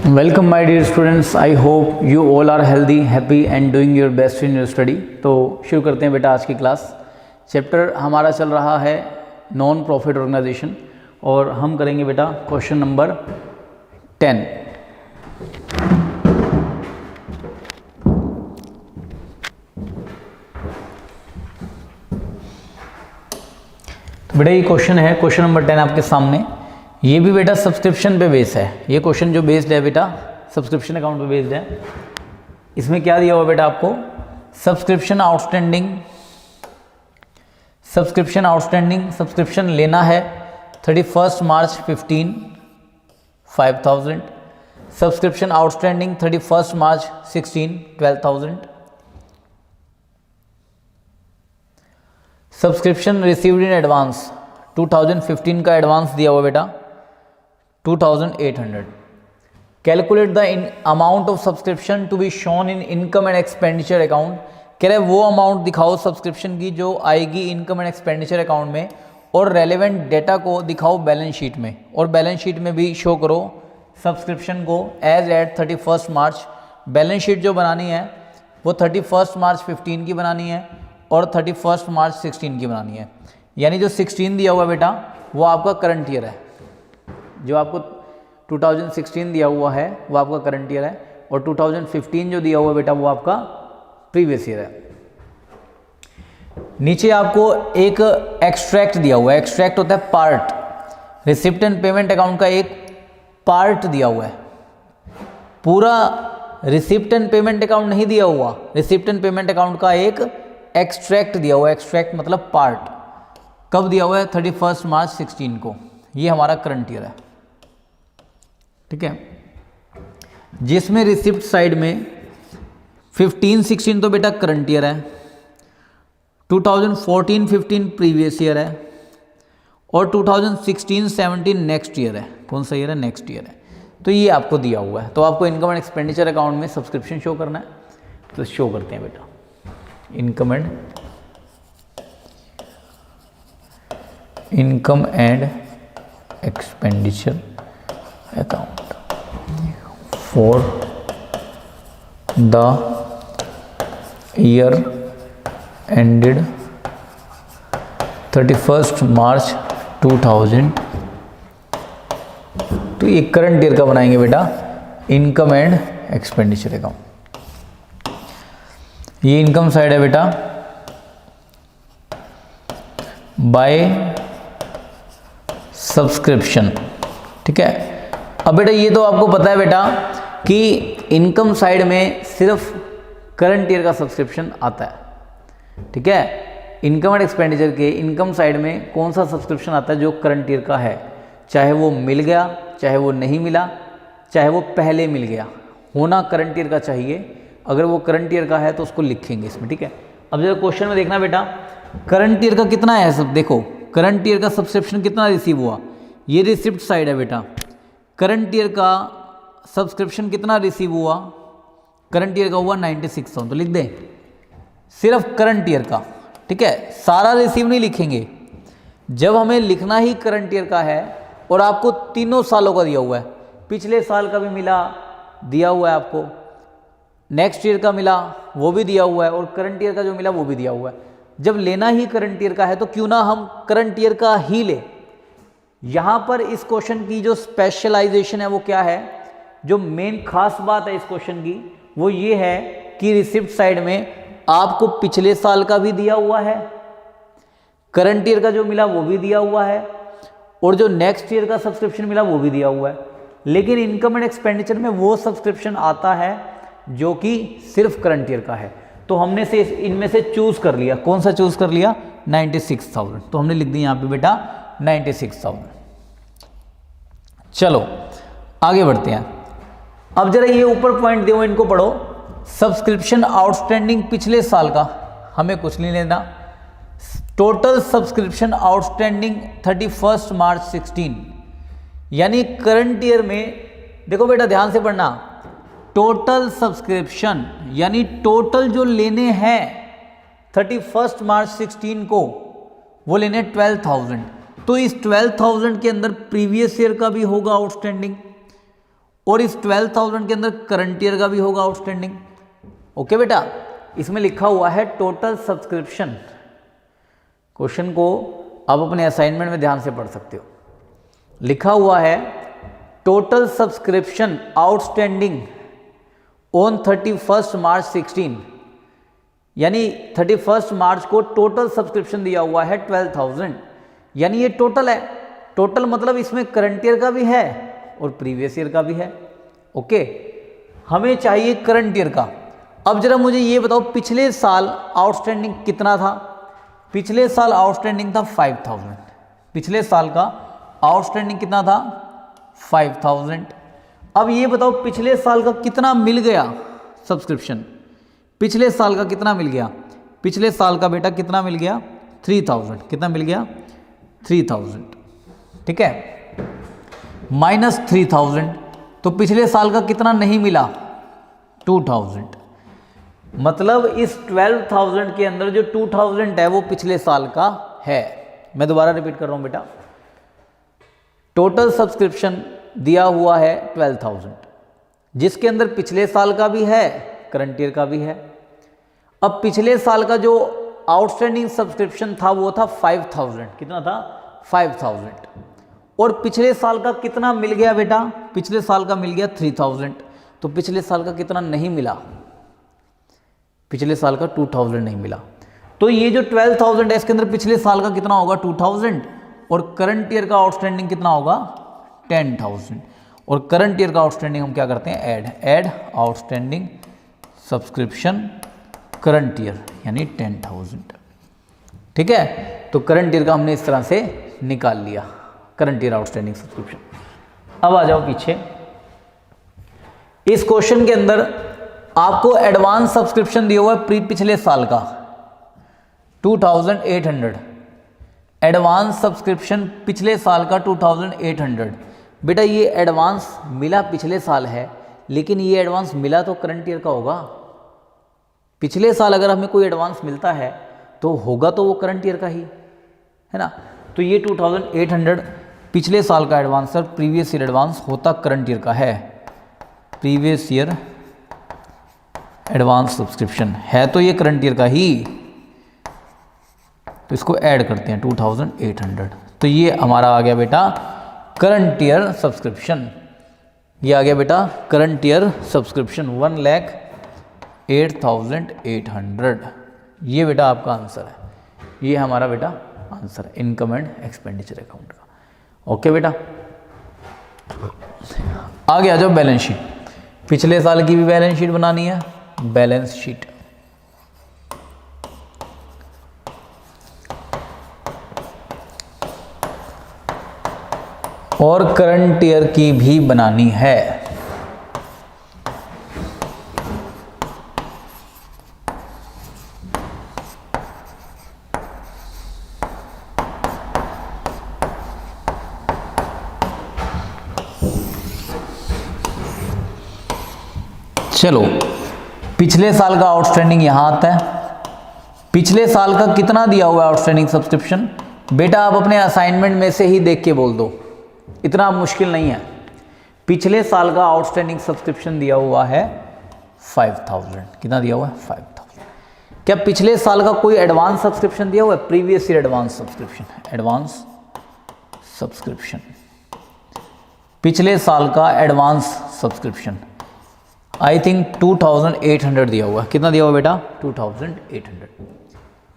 Welcome my dear students, I hope you all are healthy, happy and doing your best in your study. तो शुरू करते हैं बेटा आज की क्लास। चैप्टर हमारा चल रहा है नॉन प्रॉफिट ऑर्गेनाइजेशन और हम करेंगे बेटा क्वेश्चन नंबर 10। तो बेटा ये क्वेश्चन है, क्वेश्चन नंबर 10 आपके सामने। ये भी बेटा सब्सक्रिप्शन पे बेस्ड है। ये क्वेश्चन जो बेस्ड है बेटा सब्सक्रिप्शन अकाउंट पे बेस्ड है। इसमें क्या दिया हुआ बेटा आपको, सब्सक्रिप्शन आउटस्टैंडिंग सब्सक्रिप्शन लेना है 31 March 15 5,000। Subscription outstanding 31 March 16 12,000। Subscription received in advance 2015 का एडवांस दिया हुआ बेटा 2800। Calculate the amount of subscription to be shown in income and expenditure account. कह रहे वो अमाउंट दिखाओ सब्सक्रिप्शन की जो आएगी इनकम एंड एक्सपेंडिचर अकाउंट में, और रेलेवेंट डेटा को दिखाओ बैलेंस शीट में, और बैलेंस शीट में भी शो करो सब्सक्रिप्शन को एज एट 31 मार्च। बैलेंस शीट जो बनानी है वो 31 मार्च 15 की बनानी है और 31 मार्च 16 की बनानी है। यानी जो 16 दिया हुआ बेटा वो आपका करंट ईयर है, जो आपको 2016 दिया हुआ है वो आपका करंट ईयर है, और 2015 जो दिया हुआ बेटा वो आपका प्रीवियस ईयर है। नीचे आपको एक एक्सट्रैक्ट दिया हुआ है। एक्सट्रैक्ट होता है part. Receipt and payment account का एक पार्ट दिया हुआ है, पूरा रिसिप्ट एंड पेमेंट अकाउंट नहीं दिया हुआ। रिसिप्ट एंड पेमेंट अकाउंट का एक एक्सट्रैक्ट दिया हुआ है। एक्सट्रैक्ट मतलब पार्ट। कब दिया हुआ है? 31 मार्च 16 को। ये हमारा करंट ईयर है, ठीक है, जिसमें रिसिप्ट साइड में 15-16 तो बेटा करंट ईयर है, 2014-15 प्रीवियस ईयर है, और 2016-17 नेक्स्ट ईयर है। कौन सा ईयर है? नेक्स्ट ईयर है। तो ये आपको दिया हुआ है। तो आपको इनकम एंड एक्सपेंडिचर अकाउंट में सब्सक्रिप्शन शो करना है, तो शो करते हैं बेटा income and expenditure account for the year ended 31 मार्च 2000। तो ये करंट ईयर का बनाएंगे बेटा इनकम एंड एक्सपेंडिचर अकाउंट। ये इनकम साइड है बेटा बाय सब्सक्रिप्शन, ठीक है। अब बेटा ये तो आपको पता है बेटा कि इनकम साइड में सिर्फ करंट ईयर का सब्सक्रिप्शन आता है, ठीक है। इनकम एंड एक्सपेंडिचर के इनकम साइड में कौन सा सब्सक्रिप्शन आता है? जो करंट ईयर का है, चाहे वो मिल गया, चाहे वो नहीं मिला, चाहे वो पहले मिल गया, होना करंट ईयर का चाहिए। अगर वो करंट ईयर का है तो उसको लिखेंगे इसमें, ठीक है। अब जरा क्वेश्चन में देखना बेटा करंट ईयर का कितना है। सब देखो करंट ईयर का सब्सक्रिप्शन कितना रिसीव हुआ। ये रिसिप्ट साइड है बेटा। करंट ईयर का सब्सक्रिप्शन कितना रिसीव हुआ? करंट ईयर का हुआ 96,000। तो लिख दे सिर्फ करंट ईयर का, ठीक है, सारा रिसीव नहीं लिखेंगे। जब हमें लिखना ही करंट ईयर का है और आपको तीनों सालों का दिया हुआ है, पिछले साल का भी मिला दिया हुआ है आपको, नेक्स्ट ईयर का मिला वो भी दिया हुआ है, और करंट ईयर का जो मिला वो भी दिया हुआ है। जब लेना ही करंट ईयर का है तो क्यों ना हम करंट ईयर का ही ले। यहां पर इस क्वेश्चन की जो स्पेशलाइजेशन है वो क्या है, जो मेन खास बात है इस क्वेश्चन की वो ये है कि रिसिप्ट साइड में आपको पिछले साल का भी दिया हुआ है, करंट ईयर का जो मिला वो भी दिया हुआ है, और जो नेक्स्ट ईयर का सब्सक्रिप्शन मिला वो भी दिया हुआ है। लेकिन इनकम एंड एक्सपेंडिचर में वो सब्सक्रिप्शन आता है जो कि सिर्फ करंट ईयर का है। तो हमने से इनमें से चूज कर लिया। कौन सा चूज कर लिया? 96,000। तो हमने लिख दी यहां पे बेटा 96,000। चलो आगे बढ़ते हैं। अब जरा ये ऊपर पॉइंट दो, इनको पढ़ो। सब्सक्रिप्शन आउटस्टैंडिंग पिछले साल का हमें कुछ नहीं लेना। टोटल सब्सक्रिप्शन आउटस्टैंडिंग 31 मार्च 16, यानी करंट ईयर में। देखो बेटा ध्यान से पढ़ना, टोटल सब्सक्रिप्शन यानी टोटल जो लेने हैं 31 मार्च 16 को वो लेने 12,000। तो इस 12,000 के अंदर प्रीवियस ईयर का भी होगा आउटस्टैंडिंग, और इस 12,000 के अंदर करंट ईयर का भी होगा आउटस्टैंडिंग। ओके बेटा, इसमें लिखा हुआ है टोटल सब्सक्रिप्शन। क्वेश्चन को आप अपने असाइनमेंट में ध्यान से पढ़ सकते हो। लिखा हुआ है total subscription outstanding on 31 March 16, यानी 31 मार्च को टोटल सब्सक्रिप्शन दिया हुआ है 12,000, यानी ये टोटल है। टोटल मतलब इसमें करंट ईयर का भी है और प्रीवियस ईयर का भी है। ओके, हमें चाहिए करंट ईयर का। अब जरा मुझे ये बताओ पिछले साल आउटस्टैंडिंग कितना था? पिछले साल आउटस्टैंडिंग था 5,000। पिछले साल का आउटस्टैंडिंग कितना था? 5,000। अब ये बताओ पिछले साल का कितना मिल गया सब्सक्रिप्शन? पिछले साल का कितना मिल गया? पिछले साल का बेटा कितना मिल गया? 3,000। कितना मिल गया? 3,000। ठीक है, माइनस 3,000, तो पिछले साल का कितना नहीं मिला? 2,000। मतलब इस 12,000 के अंदर जो 2,000 है वो पिछले साल का है। मैं दोबारा रिपीट कर रहा हूं बेटा, टोटल सब्सक्रिप्शन दिया हुआ है 12,000, जिसके अंदर पिछले साल का भी है, करंट ईयर का भी है। अब पिछले साल का जो आउटस्टैंडिंग सब्सक्रिप्शन था वो था 5,000। कितना था? 5,000। और पिछले साल का कितना मिल गया बेटा? पिछले साल का मिल गया 3,000। तो पिछले साल का कितना नहीं मिला? पिछले साल का 2,000 नहीं मिला। तो ये जो 12,000 है इसके अंदर पिछले साल का कितना होगा? 2,000। और करंट ईयर का आउटस्टैंडिंग कितना होगा? 10,000। और करंट ईयर का आउटस्टैंडिंग हम क्या करते हैं? Add outstanding subscription current year, यानी 10,000। ठीक है, तो करंट ईयर का हमने इस तरह से निकाल लिया, करंट ईयर आउटस्टैंडिंग सब्सक्रिप्शन। अब आ जाओ पीछे। इस क्वेश्चन के अंदर आपको एडवांस सब्सक्रिप्शन दिया हुआ है पिछले साल का 2,800। एडवांस सब्सक्रिप्शन पिछले साल का 2,800। बेटा ये एडवांस मिला पिछले साल है, लेकिन ये एडवांस मिला तो करंट ईयर का होगा। पिछले साल अगर हमें कोई एडवांस मिलता है तो होगा तो वो करंट ईयर का ही है ना। तो ये 2,800 पिछले साल का एडवांस और प्रीवियस ईयर एडवांस होता करंट ईयर का है। प्रीवियस ईयर एडवांस सब्सक्रिप्शन है तो ये करंट ईयर का ही, तो इसको ऐड करते हैं 2,800। तो ये हमारा आ गया बेटा करंट ईयर सब्सक्रिप्शन। ये आ गया बेटा करंट ईयर सब्सक्रिप्शन 1,08,800। ये बेटा आपका आंसर है। ये हमारा बेटा आंसर है इनकम एंड एक्सपेंडिचर अकाउंट का। ओके बेटा, आगे आ जाओ बैलेंस शीट। पिछले साल की भी बैलेंस शीट बनानी है। बैलेंस शीट और करंट ईयर की भी बनानी है। चलो, पिछले साल का आउटस्टैंडिंग यहां आता है। पिछले साल का कितना दिया हुआ है आउटस्टैंडिंग सब्सक्रिप्शन? बेटा आप अपने असाइनमेंट में से ही देख के बोल दो, इतना मुश्किल नहीं है। पिछले साल का आउटस्टैंडिंग सब्सक्रिप्शन दिया हुआ है 5,000। कितना दिया हुआ है? 5,000। क्या पिछले साल का कोई एडवांस सब्सक्रिप्शन दिया हुआ है? Previous year advance subscription. Advance subscription, पिछले साल का एडवांस सब्सक्रिप्शन आई थिंक 2,800 दिया हुआ है। कितना दिया हुआ बेटा? 2,800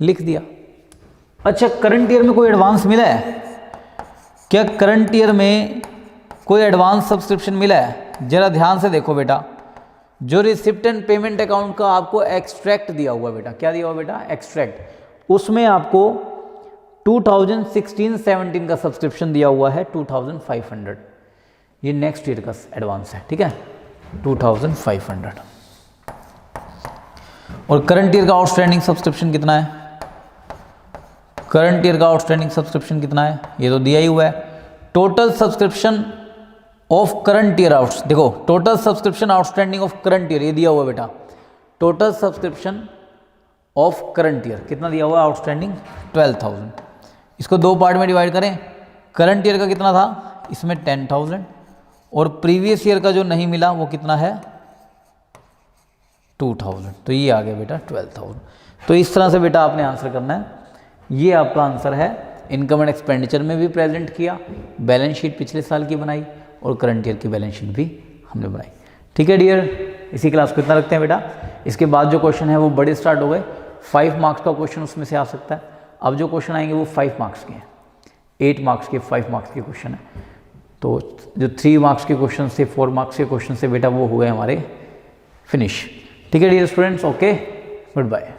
लिख दिया। अच्छा, करंट ईयर में कोई एडवांस मिला है? क्या करंट ईयर में कोई एडवांस सब्सक्रिप्शन मिला है? जरा ध्यान से देखो बेटा, जो रिसिप्ट एंड पेमेंट अकाउंट का आपको एक्सट्रैक्ट दिया हुआ है बेटा, क्या दिया हुआ बेटा? एक्सट्रैक्ट। उसमें आपको 2016-17 का सब्सक्रिप्शन दिया हुआ है 2,500। ये नेक्स्ट ईयर का एडवांस है। ठीक है, 2,500। और करंट ईयर का आउटस्टैंडिंग सब्सक्रिप्शन कितना है? करंट ईयर का आउटस्टैंडिंग सब्सक्रिप्शन कितना है? ये तो दिया ही हुआ है। Total subscription of current year out, देखो total subscription outstanding of current year, ये दिया हुआ बेटा। Total subscription of current year कितना दिया हुआ है आउटस्टैंडिंग? 12,000। इसको दो पार्ट में डिवाइड करें। करंट ईयर का कितना था? इसमें 10,000 और प्रीवियस ईयर का जो नहीं मिला वो कितना है 2000, तो ये आ गया बेटा 12,000। तो इस तरह से बेटा आपने आंसर करना है। ये आपका आंसर है। इनकम एंड एक्सपेंडिचर में भी प्रेजेंट किया, बैलेंस शीट पिछले साल की बनाई और करंट ईयर की बैलेंस शीट भी हमने बनाई। ठीक है डियर, इसी क्लास को इतना रखते हैं बेटा। इसके बाद जो क्वेश्चन है वो बड़े स्टार्ट हो गए, 5 मार्क्स का क्वेश्चन उसमें से आ सकता है। अब जो क्वेश्चन आएंगे वो 5 मार्क्स के हैं, 8 मार्क्स के 5 मार्क्स के क्वेश्चन है। तो जो 3 मार्क्स के क्वेश्चन से 4 मार्क्स के क्वेश्चन से बेटा वो हो गए हमारे फिनिश। ठीक है dear students, okay, good bye.